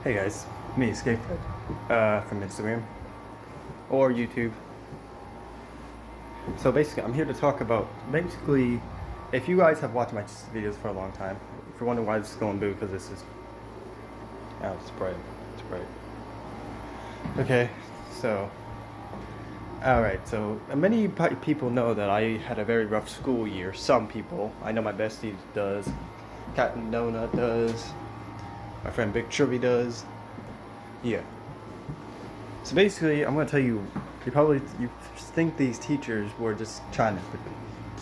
Hey guys, me, Skatefred, from Instagram or YouTube. So basically, I'm here to talk about, if you guys have watched my videos for a long time, if you're wondering why this is going blue, because this is, oh, it's bright, Okay, so, alright, so many people know that I had a very rough school year. Some people, I know my bestie does, Captain Donut does, my friend Big Chubby does. Yeah. So basically, I'm gonna tell you. You think these teachers were just trying to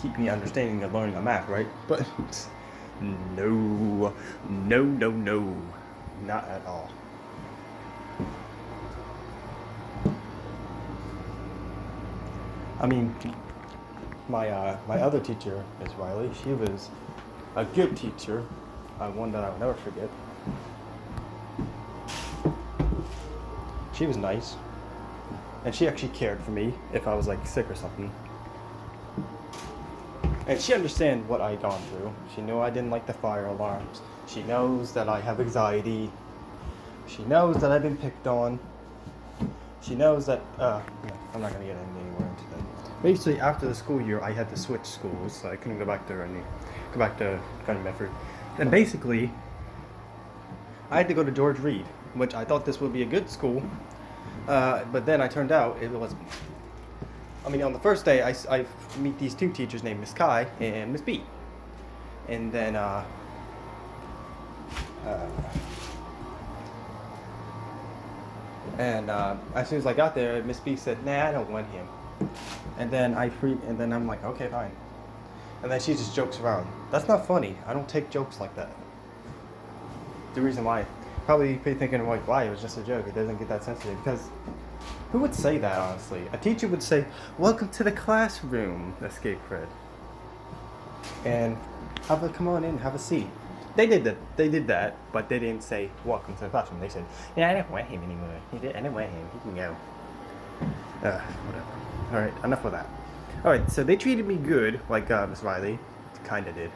keep me understanding and learning on math, right? But no, not at all. I mean, my other teacher, Miss Riley, she was a good teacher, one that I'll never forget. She was nice, and she actually cared for me if I was like sick or something. And she understands what I'd gone through. She knew I didn't like the fire alarms. She knows that I have anxiety. She knows that I've been picked on. She knows that, no, I'm not gonna get anywhere into that. Basically, after the school year, I had to switch schools, so I couldn't go back to Gunny Medford. And basically, I had to go to George Reed, which I thought this would be a good school, but then I turned out it wasn't. I mean, on the first day, I meet these two teachers named Miss Kai and Miss B, and then as soon as I got there, Miss B said, "Nah, I don't want him." And then I'm like, "Okay, fine." And then she just jokes around. That's not funny. I don't take jokes like that. The reason why, probably you'd be thinking, like, why? It was just a joke. It doesn't get that sensitive. Because who would say that, honestly? A teacher would say, "Welcome to the classroom, Escape Fred. And come on in, have a seat." They did that, but they didn't say, "Welcome to the classroom." They said, "Yeah, I don't want him anymore. I don't want him. He can go." Whatever. Alright, enough of that. Alright, so they treated me good, like Miss Riley kinda did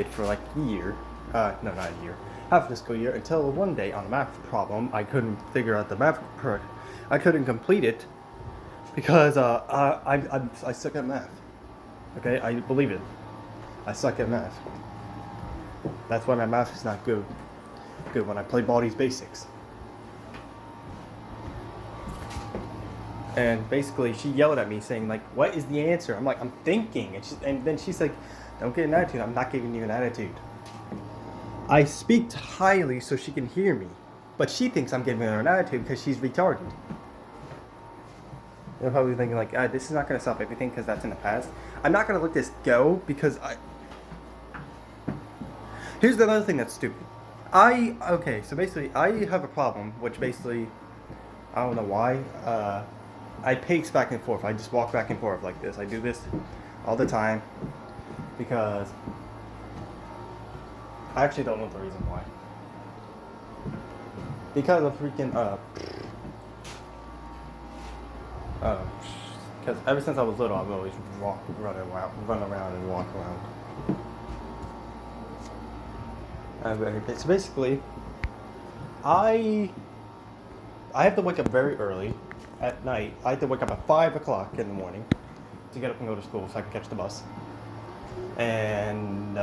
for like a year. No, not a year. Half the school year, until one day on a math problem, I couldn't figure out the math part. I couldn't complete it because I suck at math. Okay, I believe it. I suck at math. That's why my math is not good. Good when I play Baldi's Basics. And basically, she yelled at me saying, like, "What is the answer?" I'm like, "I'm thinking." And then she's like, "Don't get an attitude. I'm not giving you an attitude." I speak highly so she can hear me, but she thinks I'm giving her an attitude because she's retarded. You're probably thinking like, this is not going to stop everything because that's in the past. I'm not going to let this go because Here's another thing that's stupid. So basically, I have a problem, which basically, I don't know why, I pace back and forth. I just walk back and forth like this. I do this all the time because I actually don't know the reason why. Because of freaking, because ever since I was little, I've always run around and walk around. So basically, I have to wake up very early at night. I have to wake up at 5 o'clock in the morning to get up and go to school so I can catch the bus. And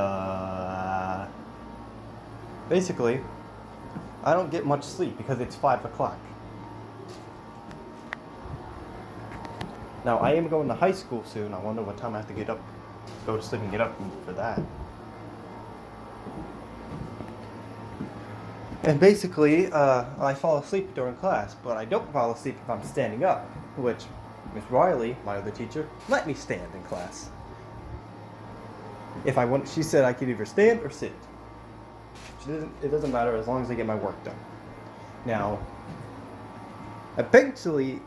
basically, I don't get much sleep because it's 5 o'clock. Now, I am going to high school soon. I wonder what time I have to get up, go to sleep and get up for that. And basically, I fall asleep during class, but I don't fall asleep if I'm standing up, which Miss Riley, my other teacher, let me stand in class. If I want, she said I could either stand or sit. It doesn't matter as long as I get my work done. Now, apparently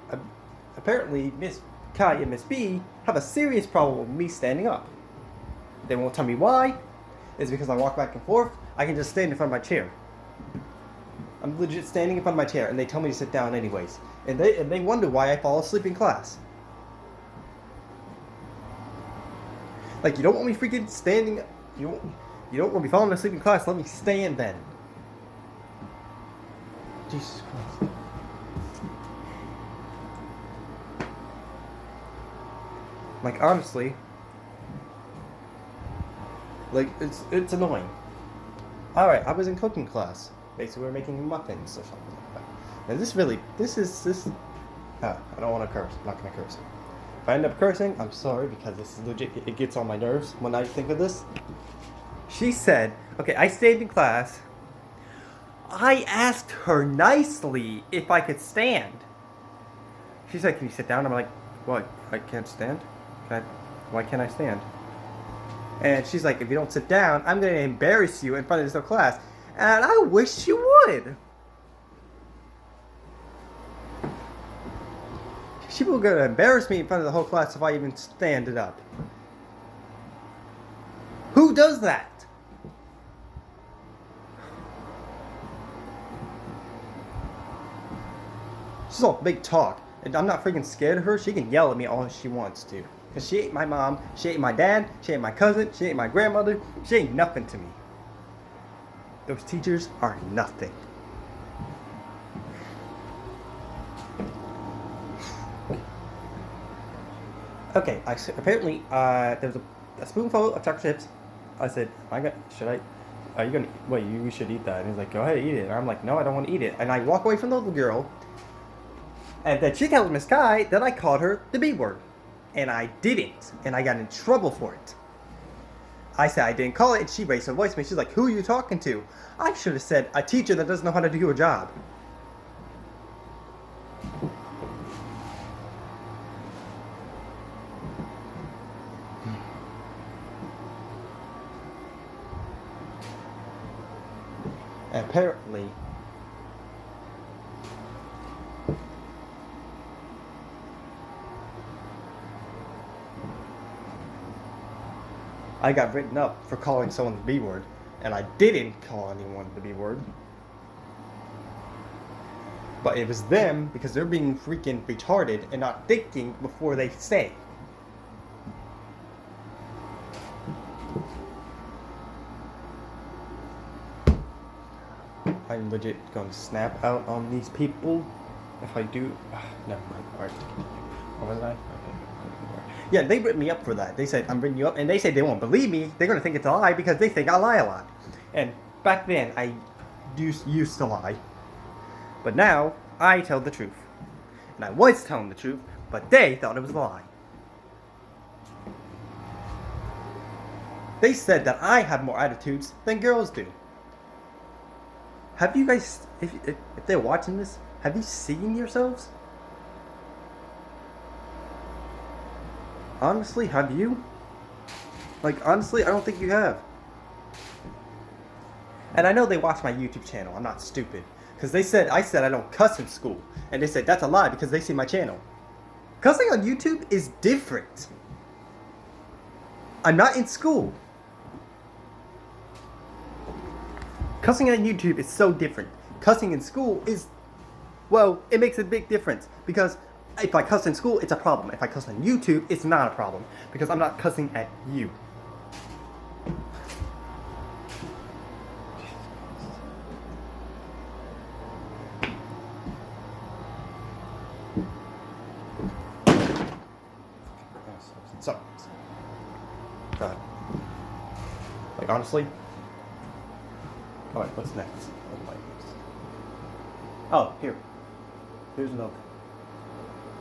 Miss Kai and Miss B have a serious problem with me standing up. They won't tell me why. It's because I walk back and forth. I can just stand in front of my chair. I'm legit standing in front of my chair, and they tell me to sit down anyways. And they wonder why I fall asleep in class. Like, you don't want me freaking standing. You don't want me falling asleep in class. Let me stand then. Jesus Christ. Like, honestly, like, it's annoying. Alright, I was in cooking class. Basically, we were making muffins or something like that. And this. I don't want to curse. I'm not going to curse. If I end up cursing, I'm sorry, because this is legit. It gets on my nerves when I think of this. She said, okay, I stayed in class. I asked her nicely if I could stand. She said, can you sit down? I'm like, what? I can't stand? Why can't I stand? And she's like, if you don't sit down, I'm going to embarrass you in front of this whole class. And I wish you would. She was going to embarrass me in front of the whole class if I even stand it up. Who does that? She's all big talk. And I'm not freaking scared of her. She can yell at me all she wants to. Because she ain't my mom, she ain't my dad, she ain't my cousin, she ain't my grandmother. She ain't nothing to me. Those teachers are nothing. Okay, apparently there was a spoonful of chocolate chips. I said, are you gonna, wait, you should eat that. And he's like, go ahead, eat it. And I'm like, no, I don't want to eat it. And I walk away from the little girl. And then she tells Miss Kai that I called her the B word. And I didn't. And I got in trouble for it. I said I didn't call it, and she raised her voice to me. She's like, who are you talking to? I should have said, a teacher that doesn't know how to do her job. Apparently, I got written up for calling someone the B word, and I didn't call anyone the B word. But it was them because they're being freaking retarded and not thinking before they say. I'm legit going to snap out on these people if I do. Never mind. Alright. What was I? Yeah, they written me up for that. They said, I'm bringing you up. And they said they won't believe me. They're going to think it's a lie because they think I lie a lot. And back then, I used to lie. But now, I tell the truth. And I was telling the truth, but they thought it was a lie. They said that I have more attitudes than girls do. Have you guys, if they're watching this, have you seen yourselves? Honestly, have you? Like, honestly, I don't think you have. And I know they watch my YouTube channel. I'm not stupid. Because I said I don't cuss in school. And they said that's a lie because they see my channel. Cussing on YouTube is different. I'm not in school. Cussing on YouTube is so different. Cussing in school is, well, it makes a big difference. Because if I cuss in school, it's a problem. If I cuss on YouTube, it's not a problem. Because I'm not cussing at you. So, God. Like, honestly. Alright, what's next? Oh, here. Here's another.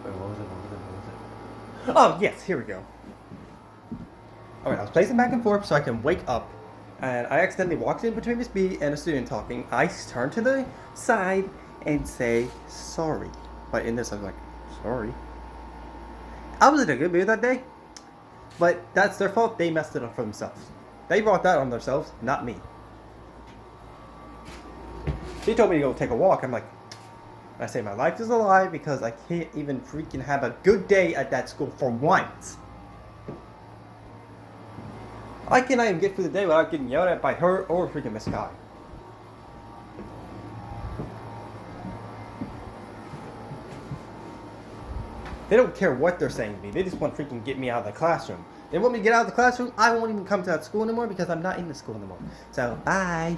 Wait, what was it? Oh, yes, here we go. Alright, I was pacing back and forth so I can wake up. And I accidentally walked in between Miss B and a student talking. I turned to the side and say, sorry. But in this, I was like, sorry. I was in a good mood that day. But that's their fault. They messed it up for themselves. They brought that on themselves, not me. She told me to go take a walk. I'm like, I say my life is a lie because I can't even freaking have a good day at that school for once. I cannot even get through the day without getting yelled at by her or freaking Miss Kai. They don't care what they're saying to me. They just want to freaking get me out of the classroom. They want me to get out of the classroom. I won't even come to that school anymore because I'm not in the school anymore. So, bye.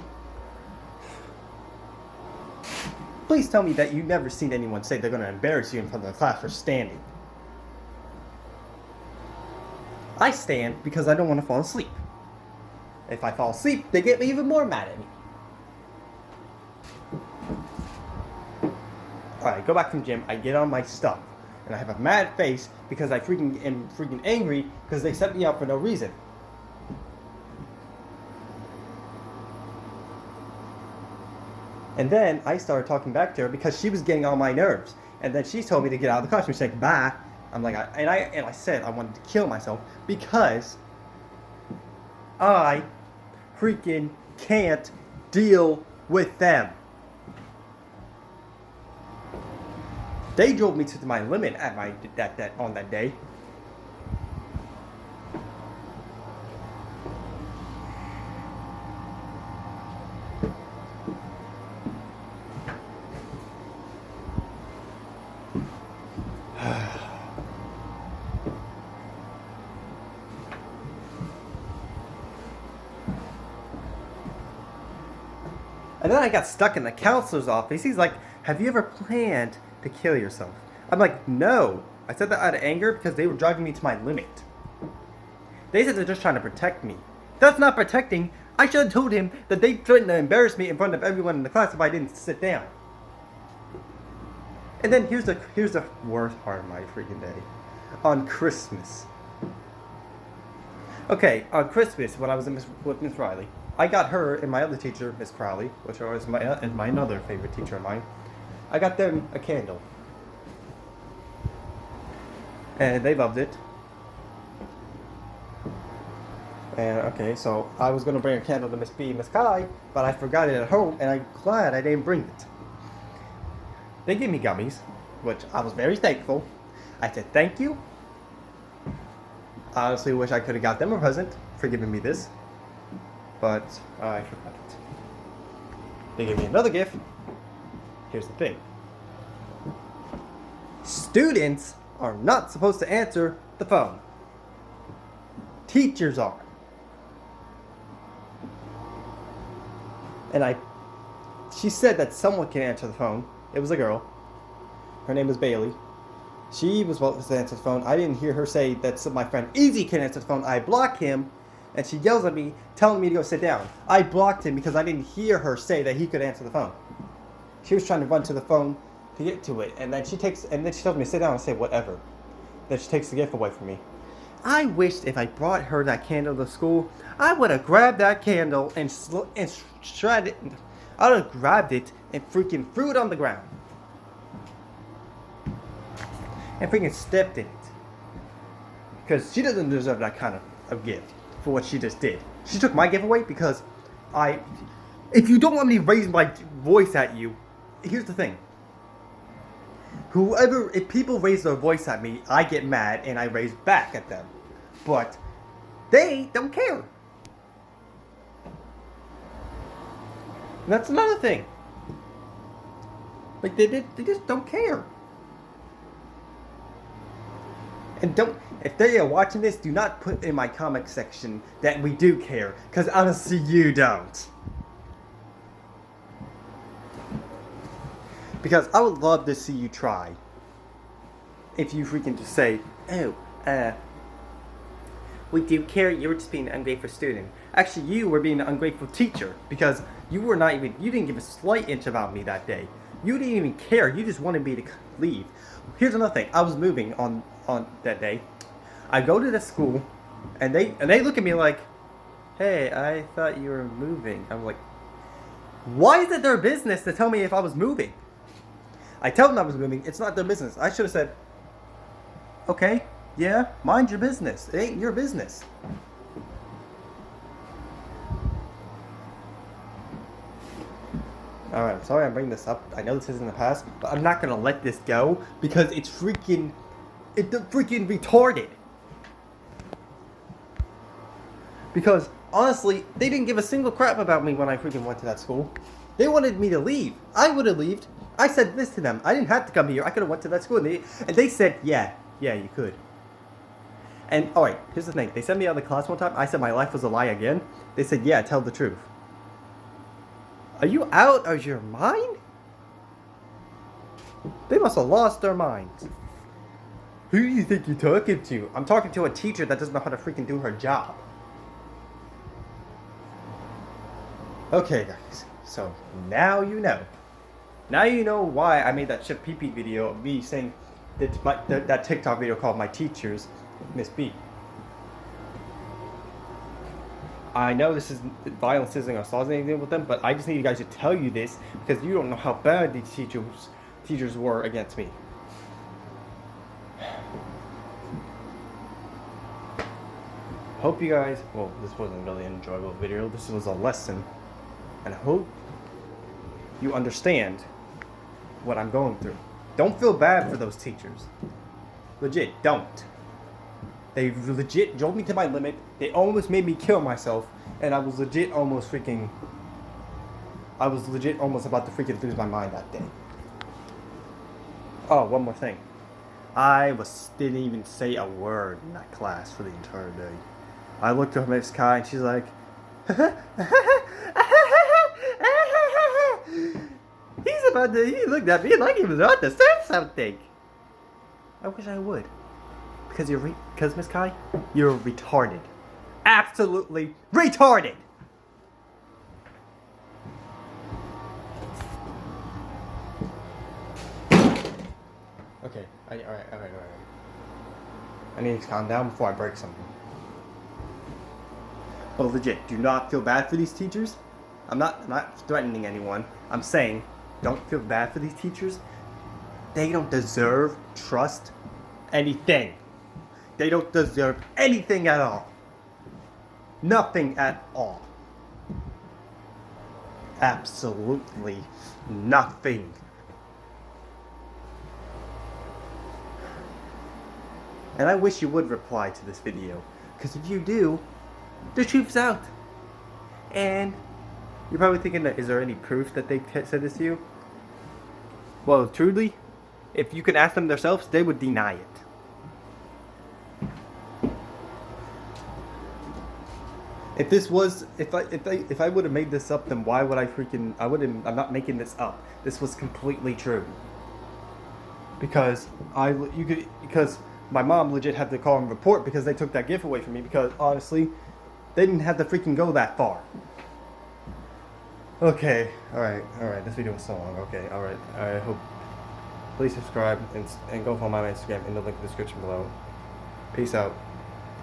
Please tell me that you've never seen anyone say they're going to embarrass you in front of the class for standing. I stand because I don't want to fall asleep. If I fall asleep, they get me even more mad at me. Alright, go back from the gym, I get on my stuff. And I have a mad face because I am freaking angry because they set me up for no reason. And then I started talking back to her because she was getting on my nerves. And then she told me to get out of the classroom. She's like, bye. I'm like, I said I wanted to kill myself because I freaking can't deal with them. They drove me to my limit on that day. And then I got stuck in the counselor's office. He's like, have you ever planned to kill yourself? I'm like, no. I said that out of anger because they were driving me to my limit. They said they're just trying to protect me. That's not protecting. I should have told him that they threatened to embarrass me in front of everyone in the class if I didn't sit down. And then here's the worst part of my freaking day. On Christmas. Okay, on Christmas when I was with Miss Riley, I got her and my other teacher, Miss Crowley, which was my another favorite teacher of mine. I got them a candle. And they loved it. And okay, so I was going to bring a candle to Miss B and Miss Kai, but I forgot it at home, and I'm glad I didn't bring it. They gave me gummies, which I was very thankful. I said thank you. I honestly wish I could have got them a present for giving me this, but I forgot it. They gave me another gift. Here's the thing. Students are not supposed to answer the phone. Teachers are. And she said that someone can answer the phone. It was a girl. Her name was Bailey. She was supposed to answer the phone. I didn't hear her say that my friend Easy can answer the phone. I block him, and she yells at me, telling me to go sit down. I blocked him because I didn't hear her say that he could answer the phone. She was trying to run to the phone to get to it, and then she tells me to sit down and say whatever. Then she takes the gift away from me. I wished if I brought her that candle to school, I would have grabbed that candle and shredded it. I would have grabbed it and freaking threw it on the ground. And freaking stepped in it. Because she doesn't deserve that kind of gift for what she just did. She took my gift away because if you don't want me to raise my voice at you, here's the thing. If people raise their voice at me, I get mad and I raise back at them. But they don't care. And that's another thing. Like they just don't care. And if they are watching this, do not put in my comment section that we do care, because honestly you don't. Because I would love to see you try. If you freaking just say, oh, we do care, you were just being an ungrateful student. Actually, you were being an ungrateful teacher, because you didn't give a slight inch about me that day. You didn't even care, you just wanted me to leave. Here's another thing, I was moving on that day. I go to the school, and they look at me like, hey, I thought you were moving. I'm like, why is it their business to tell me if I was moving? I tell them I was moving, it's not their business. I should have said, okay, yeah, mind your business. It ain't your business. Alright, I'm sorry I'm bringing this up. I know this is in the past, but I'm not gonna let this go because it's freaking retarded. Because, honestly, they didn't give a single crap about me when I freaking went to that school. They wanted me to leave. I would have left. I said this to them. I didn't have to come here. I could have went to that school. And they said, yeah, you could. And, alright, here's the thing. They sent me out of the class one time. I said my life was a lie again. They said, yeah, tell the truth. Are you out of your mind? They must have lost their minds. Who do you think you're talking to? I'm talking to a teacher that doesn't know how to freaking do her job. Okay, guys. So, now you know. Now you know why I made that shit pee-pee video of me saying that TikTok video called My Teachers Miss B. I know this is violence isn't assault anything with them, but I just need you guys to tell you this because you don't know how bad these teachers were against me. Hope you guys, well, this wasn't really an enjoyable video. This was a lesson, and I hope you understand what I'm going through. Don't feel bad for those teachers. Legit, don't. They legit drove me to my limit. They almost made me kill myself, and I was legit almost about to freaking lose my mind that day. Oh, one more thing. Didn't even say a word in that class for the entire day. I looked at Miss Kai and she's like, he looked at me like he was about to say something. I wish I would. Because Miss Kai, you're retarded. Absolutely retarded! Okay, alright. I need to calm down before I break something. But legit, do not feel bad for these teachers. I'm not threatening anyone. I'm saying, don't feel bad for these teachers. They don't deserve trust anything. They don't deserve anything at all. Nothing at all. Absolutely nothing. And I wish you would reply to this video. Because if you do, the truth's out. And you're probably thinking, that is there any proof that they said this to you? Well, truly, if you could ask them themselves, they would deny it. If I would have made this up, then why would I'm not making this up. This was completely true. Because my mom legit had to call and report because they took that gift away from me because honestly, they didn't have to freaking go that far. Okay, alright, this video was so long. Okay, alright, I hope, please subscribe and go follow my Instagram in the link in the description below. Peace out.